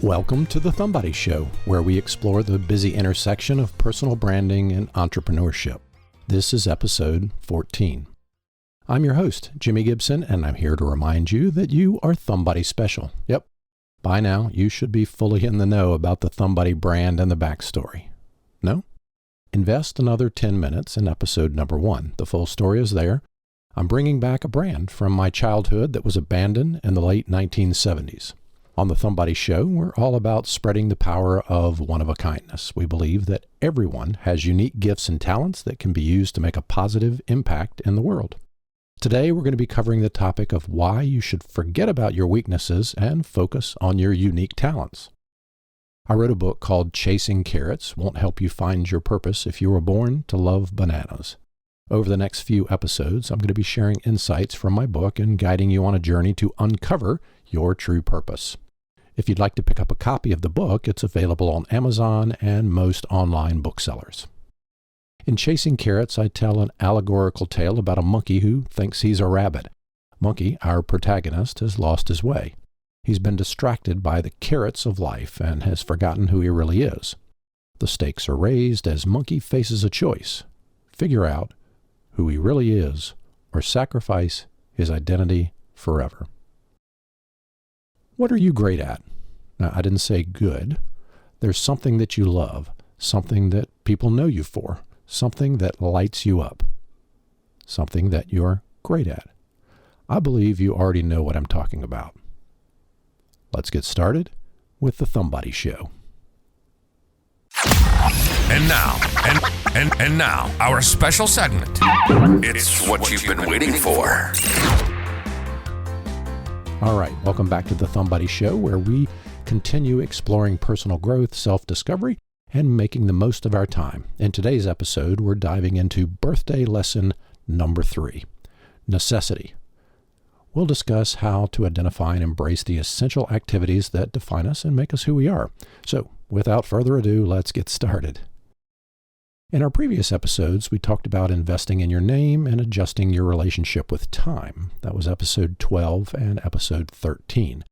Welcome to the Somebody Show, where we explore the busy intersection of personal branding and entrepreneurship. This is episode 14. I'm your host, Jimmy Gibson, and I'm here to remind you that you are Somebody special. Yep, by now you should be fully in the know about the Somebody brand and the backstory. No? Invest another 10 minutes in episode number 1. The full story is there. I'm bringing back a brand from my childhood that was abandoned in the late 1970s. On the Somebody Show, we're all about spreading the power of one-of-a-kindness. We believe that everyone has unique gifts and talents that can be used to make a positive impact in the world. Today, we're going to be covering the topic of why you should forget about your weaknesses and focus on your unique talents. I wrote a book called Chasing Carrots Won't Help You Find Your Purpose If You Were Born to Love Bananas. Over the next few episodes, I'm going to be sharing insights from my book and guiding you on a journey to uncover your true purpose. If you'd like to pick up a copy of the book, it's available on Amazon and most online booksellers. In Chasing Carrots, I tell an allegorical tale about a monkey who thinks he's a rabbit. Monkey, our protagonist, has lost his way. He's been distracted by the carrots of life and has forgotten who he really is. The stakes are raised as Monkey faces a choice: figure out who he really is, or sacrifice his identity forever. What are you great at? Now, I didn't say good. There's something that you love, something that people know you for, something that lights you up, something that you're great at. I believe you already know what I'm talking about. Let's get started with the Somebody Show. And now, our special segment. It's what you've been waiting for. All right, welcome back to the Somebody Show, where we continue exploring personal growth, self-discovery, and making the most of our time. In today's episode, we're diving into birthday lesson number 3, necessity. We'll discuss how to identify and embrace the essential activities that define us and make us who we are. So, without further ado, let's get started. In our previous episodes, we talked about investing in your name and adjusting your relationship with time. That was episode 12 and episode 13.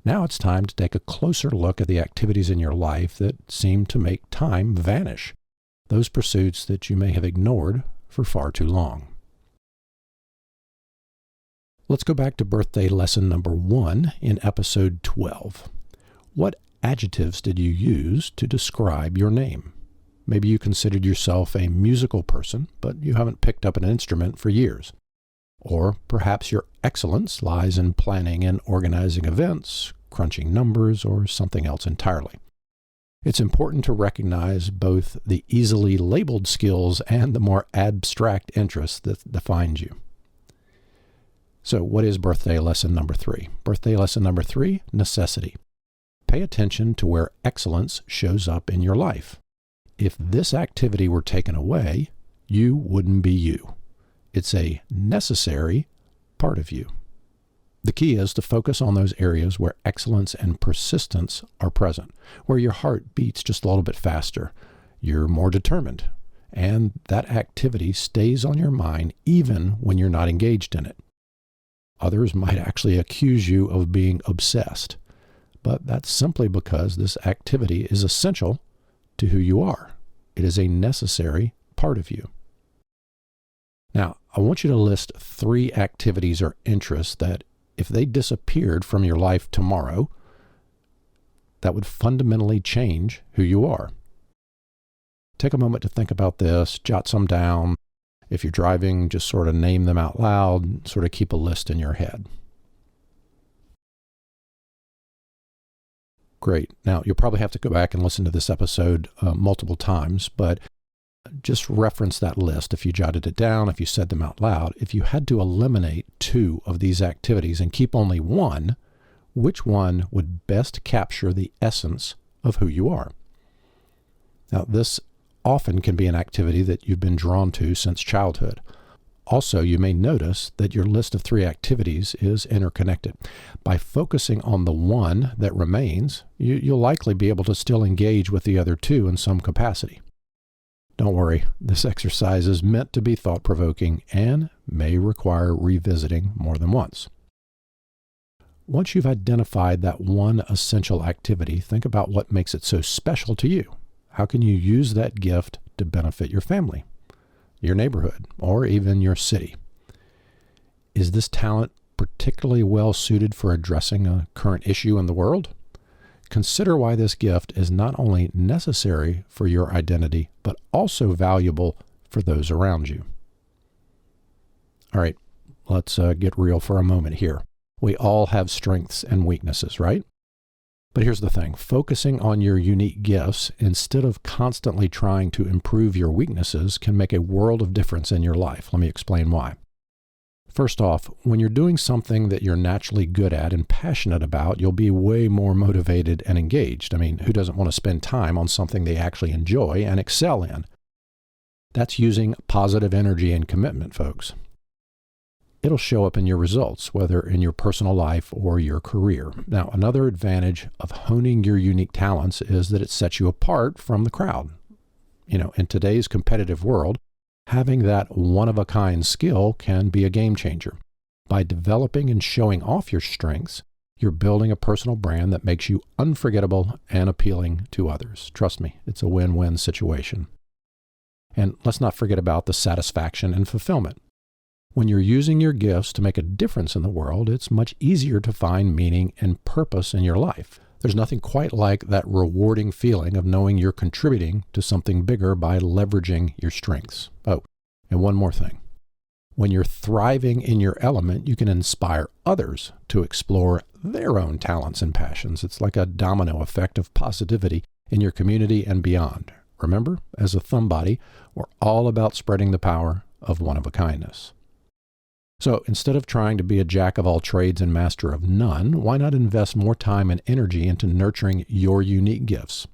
Now it's time to take a closer look at the activities in your life that seem to make time vanish, those pursuits that you may have ignored for far too long. Let's go back to birthday lesson number 1 in episode 12. What adjectives did you use to describe your name? Maybe you considered yourself a musical person, but you haven't picked up an instrument for years. Or perhaps your excellence lies in planning and organizing events, crunching numbers, or something else entirely. It's important to recognize both the easily labeled skills and the more abstract interests that define you. So what is birthday lesson number 3? Birthday lesson number 3, necessity. Pay attention to where excellence shows up in your life. If this activity were taken away, you wouldn't be you. It's a necessary part of you. The key is to focus on those areas where excellence and persistence are present, where your heart beats just a little bit faster, you're more determined, and that activity stays on your mind even when you're not engaged in it. Others might actually accuse you of being obsessed, but that's simply because this activity is essential to who you are. It is a necessary part of you. Now, I want you to list 3 activities or interests that, if they disappeared from your life tomorrow, that would fundamentally change who you are. Take a moment to think about this, jot some down. If you're driving, just sort of name them out loud, sort of keep a list in your head. Great. Now, you'll probably have to go back and listen to this episode multiple times, but just reference that list. If you jotted it down, if you said them out loud, if you had to eliminate 2 of these activities and keep only 1, which one would best capture the essence of who you are? Now, this often can be an activity that you've been drawn to since childhood. Also, you may notice that your list of 3 activities is interconnected. By focusing on the one that remains, you'll likely be able to still engage with the other 2 in some capacity. Don't worry, this exercise is meant to be thought-provoking and may require revisiting more than once. Once you've identified that one essential activity, think about what makes it so special to you. How can you use that gift to benefit your family, your neighborhood, or even your city? Is this talent particularly well suited for addressing a current issue in the world? Consider why this gift is not only necessary for your identity, but also valuable for those around you. All right, let's get real for a moment here. We all have strengths and weaknesses, right? But here's the thing. Focusing on your unique gifts instead of constantly trying to improve your weaknesses can make a world of difference in your life. Let me explain why. First off, when you're doing something that you're naturally good at and passionate about, you'll be way more motivated and engaged. I mean, who doesn't want to spend time on something they actually enjoy and excel in? That's using positive energy and commitment, folks. It'll show up in your results, whether in your personal life or your career. Now, another advantage of honing your unique talents is that it sets you apart from the crowd. In today's competitive world, having that one-of-a-kind skill can be a game changer. By developing and showing off your strengths, you're building a personal brand that makes you unforgettable and appealing to others. Trust me, it's a win-win situation. And let's not forget about the satisfaction and fulfillment. When you're using your gifts to make a difference in the world, it's much easier to find meaning and purpose in your life. There's nothing quite like that rewarding feeling of knowing you're contributing to something bigger by leveraging your strengths. Oh, and one more thing. When you're thriving in your element, you can inspire others to explore their own talents and passions. It's like a domino effect of positivity in your community and beyond. Remember, as a thumb body, we're all about spreading the power of one-of-a-kindness. So instead of trying to be a jack of all trades and master of none, why not invest more time and energy into nurturing your unique gifts?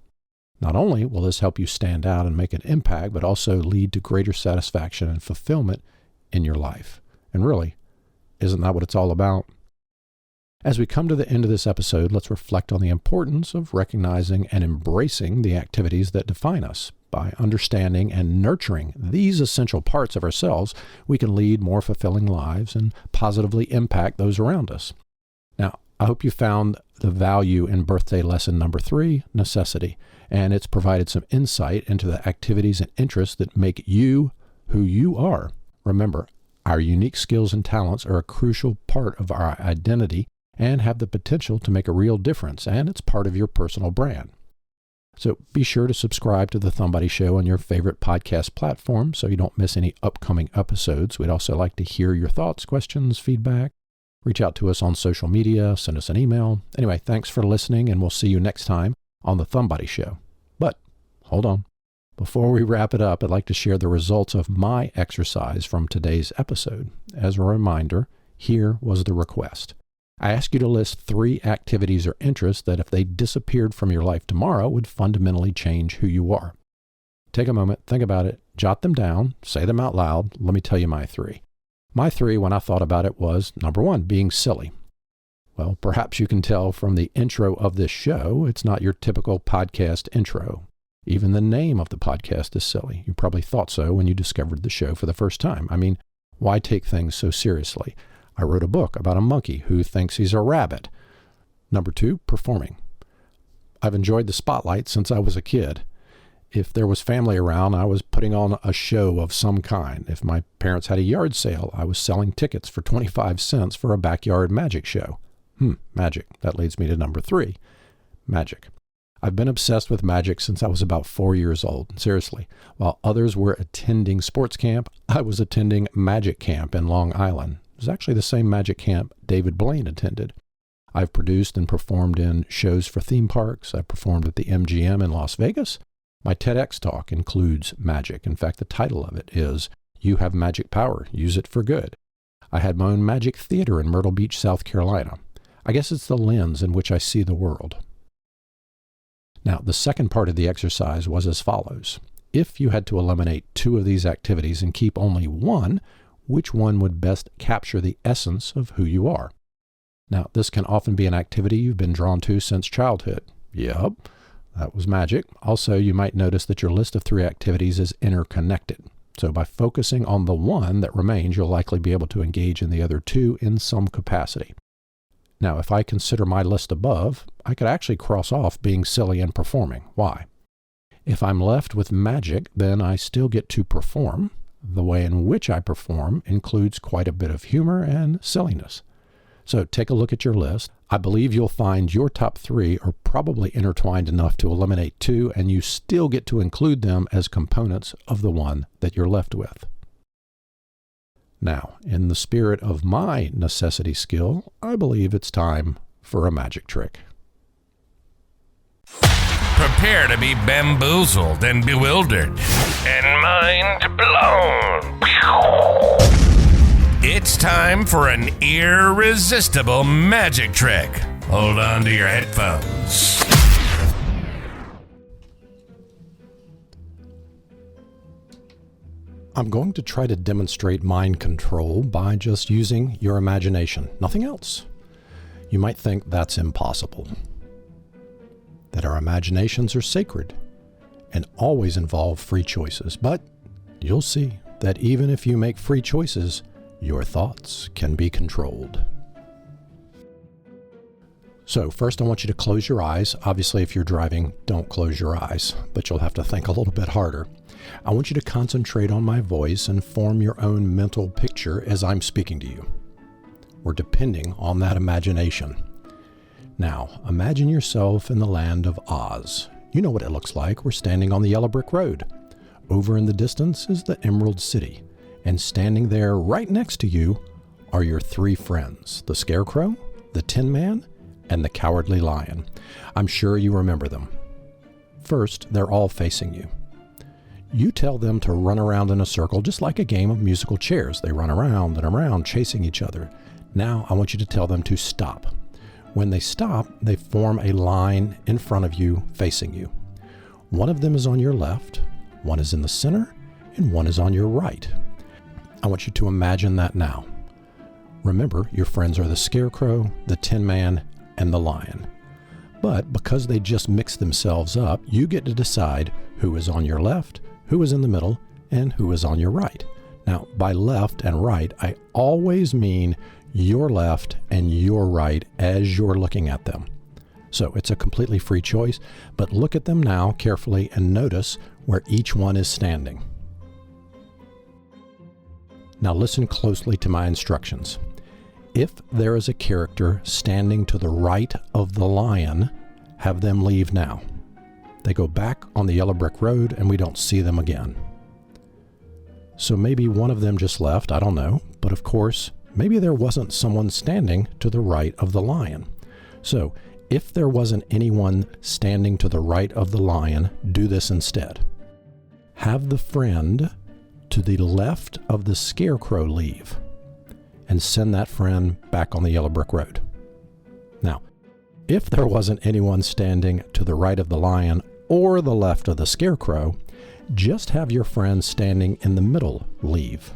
Not only will this help you stand out and make an impact, but also lead to greater satisfaction and fulfillment in your life. And really, isn't that what it's all about? As we come to the end of this episode, let's reflect on the importance of recognizing and embracing the activities that define us. By understanding and nurturing these essential parts of ourselves, we can lead more fulfilling lives and positively impact those around us. Now, I hope you found the value in birthday lesson number 3, necessity, and it's provided some insight into the activities and interests that make you who you are. Remember, our unique skills and talents are a crucial part of our identity and have the potential to make a real difference, and it's part of your personal brand. So be sure to subscribe to The Thumb Buddy Show on your favorite podcast platform so you don't miss any upcoming episodes. We'd also like to hear your thoughts, questions, feedback. Reach out to us on social media, send us an email. Anyway, thanks for listening, and we'll see you next time on The Thumb Buddy Show. But hold on. Before we wrap it up, I'd like to share the results of my exercise from today's episode. As a reminder, here was the request. I ask you to list 3 activities or interests that if they disappeared from your life tomorrow would fundamentally change who you are. Take a moment, think about it, jot them down, say them out loud. Let me tell you my 3. My 3, when I thought about it, was number 1, being silly. Well, perhaps you can tell from the intro of this show, it's not your typical podcast intro. Even the name of the podcast is silly. You probably thought so when you discovered the show for the first time. I mean, why take things so seriously? I wrote a book about a monkey who thinks he's a rabbit. Number 2, performing. I've enjoyed the spotlight since I was a kid. If there was family around, I was putting on a show of some kind. If my parents had a yard sale, I was selling tickets for 25 cents for a backyard magic show. Magic. That leads me to number 3, magic. I've been obsessed with magic since I was about 4 years old. Seriously. While others were attending sports camp, I was attending magic camp in Long Island. It was actually the same magic camp David Blaine attended. I've produced and performed in shows for theme parks. I've performed at the MGM in Las Vegas. My TEDx talk includes magic. In fact, the title of it is, You Have Magic Power, Use It for Good. I had my own magic theater in Myrtle Beach, South Carolina. I guess it's the lens in which I see the world. Now, the second part of the exercise was as follows. If you had to eliminate 2 of these activities and keep only 1, which one would best capture the essence of who you are? Now, this can often be an activity you've been drawn to since childhood. Yep, that was magic. Also, you might notice that your list of 3 activities is interconnected. So by focusing on the one that remains, you'll likely be able to engage in the other 2 in some capacity. Now, if I consider my list above, I could actually cross off being silly and performing. Why? If I'm left with magic, then I still get to perform. The way in which I perform includes quite a bit of humor and silliness. So take a look at your list. I believe you'll find your top 3 are probably intertwined enough to eliminate 2, and you still get to include them as components of the one that you're left with. Now, in the spirit of my necessity skill, I believe it's time for a magic trick. Prepare to be bamboozled and bewildered and mind blown. It's time for an irresistible magic trick. Hold on to your headphones. I'm going to try to demonstrate mind control by just using your imagination, nothing else. You might think that's impossible, that our imaginations are sacred and always involve free choices, but you'll see that even if you make free choices, your thoughts can be controlled. So first I want you to close your eyes. Obviously, if you're driving, don't close your eyes, but you'll have to think a little bit harder. I want you to concentrate on my voice and form your own mental picture as I'm speaking to you. We're depending on that imagination. Now, imagine yourself in the land of Oz. You know what it looks like. We're standing on the yellow brick road. Over in the distance is the Emerald City. And standing there right next to you are your 3 friends, the Scarecrow, the Tin Man, and the Cowardly Lion. I'm sure you remember them. First, they're all facing you. You tell them to run around in a circle just like a game of musical chairs. They run around and around, chasing each other. Now, I want you to tell them to stop. When they stop, they form a line in front of you, facing you. One of them is on your left, one is in the center, and one is on your right. I want you to imagine that now. Remember, your friends are the Scarecrow, the Tin Man, and the Lion. But because they just mix themselves up, you get to decide who is on your left, who is in the middle, and who is on your right. Now, by left and right, I always mean your left and your right as you're looking at them. So it's a completely free choice, but look at them now carefully and notice where each one is standing. Now listen closely to my instructions. If there is a character standing to the right of the lion, have them leave now. They go back on the yellow brick road and we don't see them again. So maybe one of them just left, I don't know, but of course, maybe there wasn't someone standing to the right of the lion. So if there wasn't anyone standing to the right of the lion, do this instead. Have the friend to the left of the Scarecrow leave and send that friend back on the yellow brick road. Now, if there wasn't anyone standing to the right of the lion or the left of the Scarecrow, just have your friend standing in the middle leave.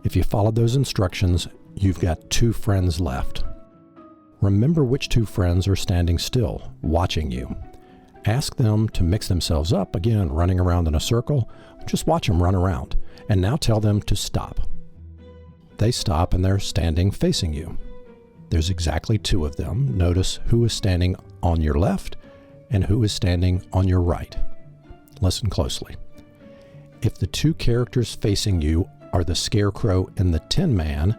If you followed those instructions, you've got 2 friends left. Remember which 2 friends are standing still, watching you. Ask them to mix themselves up, again, running around in a circle. Just watch them run around. And now tell them to stop. They stop and they're standing facing you. There's exactly 2 of them. Notice who is standing on your left and who is standing on your right. Listen closely. If the 2 characters facing you are the Scarecrow and the Tin Man,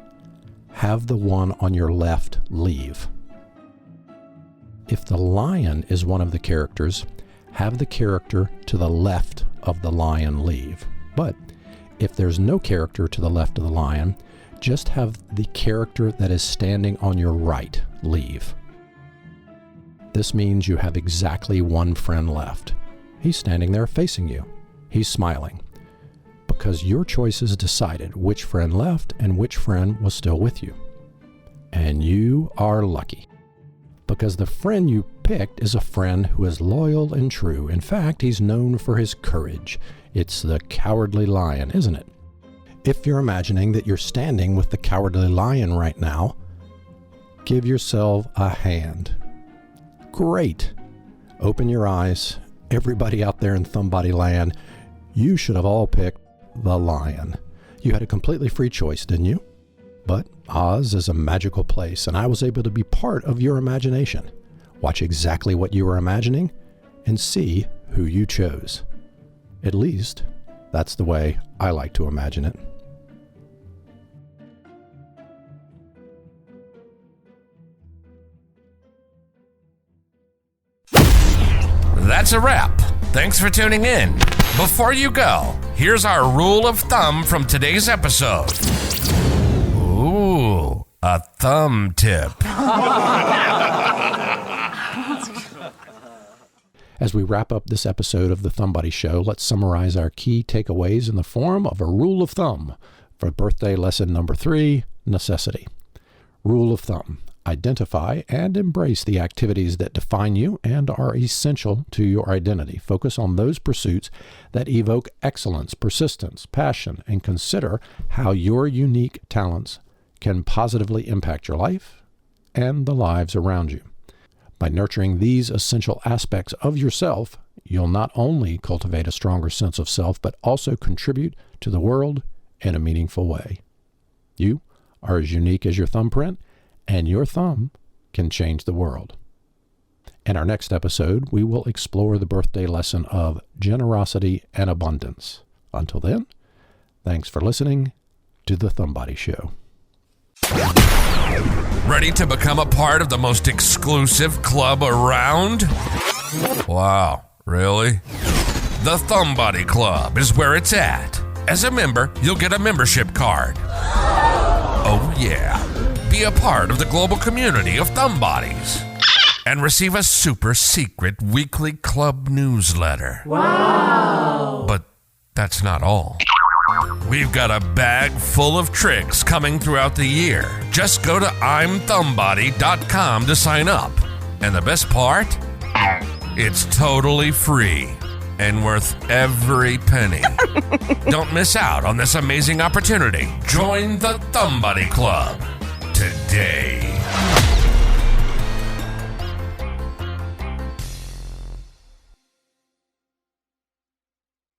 have the one on your left leave. If the lion is one of the characters, have the character to the left of the lion leave. But if there's no character to the left of the lion, just have the character that is standing on your right leave. This means you have exactly 1 friend left. He's standing there facing you. He's smiling. Because your choices decided which friend left and which friend was still with you. And you are lucky. Because the friend you picked is a friend who is loyal and true. In fact, he's known for his courage. It's the Cowardly Lion, isn't it? If you're imagining that you're standing with the Cowardly Lion right now, give yourself a hand. Great. Open your eyes. Everybody out there in Thumbody Land, you should have all picked the lion. You had a completely free choice, didn't you? But Oz is a magical place, and I was able to be part of your imagination. Watch exactly what you were imagining and see who you chose. At least, that's the way I like to imagine it. That's a wrap. Thanks for tuning in. Before you go, here's our rule of thumb from today's episode. Ooh, a thumb tip. As we wrap up this episode of The Thumb Buddy Show, let's summarize our key takeaways in the form of a rule of thumb for birthday lesson number 3, necessity. Rule of thumb: identify and embrace the activities that define you and are essential to your identity. Focus on those pursuits that evoke excellence, persistence, passion, and consider how your unique talents can positively impact your life and the lives around you. By nurturing these essential aspects of yourself, you'll not only cultivate a stronger sense of self, but also contribute to the world in a meaningful way. You are as unique as your thumbprint, and your thumb can change the world. In our next episode, we will explore the birthday lesson of generosity and abundance. Until then, thanks for listening to The Thumb Buddy Show. Ready to become a part of the most exclusive club around? Wow, really? The Thumb Buddy Club is where it's at. As a member, you'll get a membership card. Oh yeah. Be a part of the global community of Thumb Buddies and receive a super secret weekly club newsletter. Wow! But that's not all. We've got a bag full of tricks coming throughout the year. Just go to imthumbuddy.com to sign up. And the best part? It's totally free and worth every penny. Don't miss out on this amazing opportunity. Join the Thumb Buddy Club today.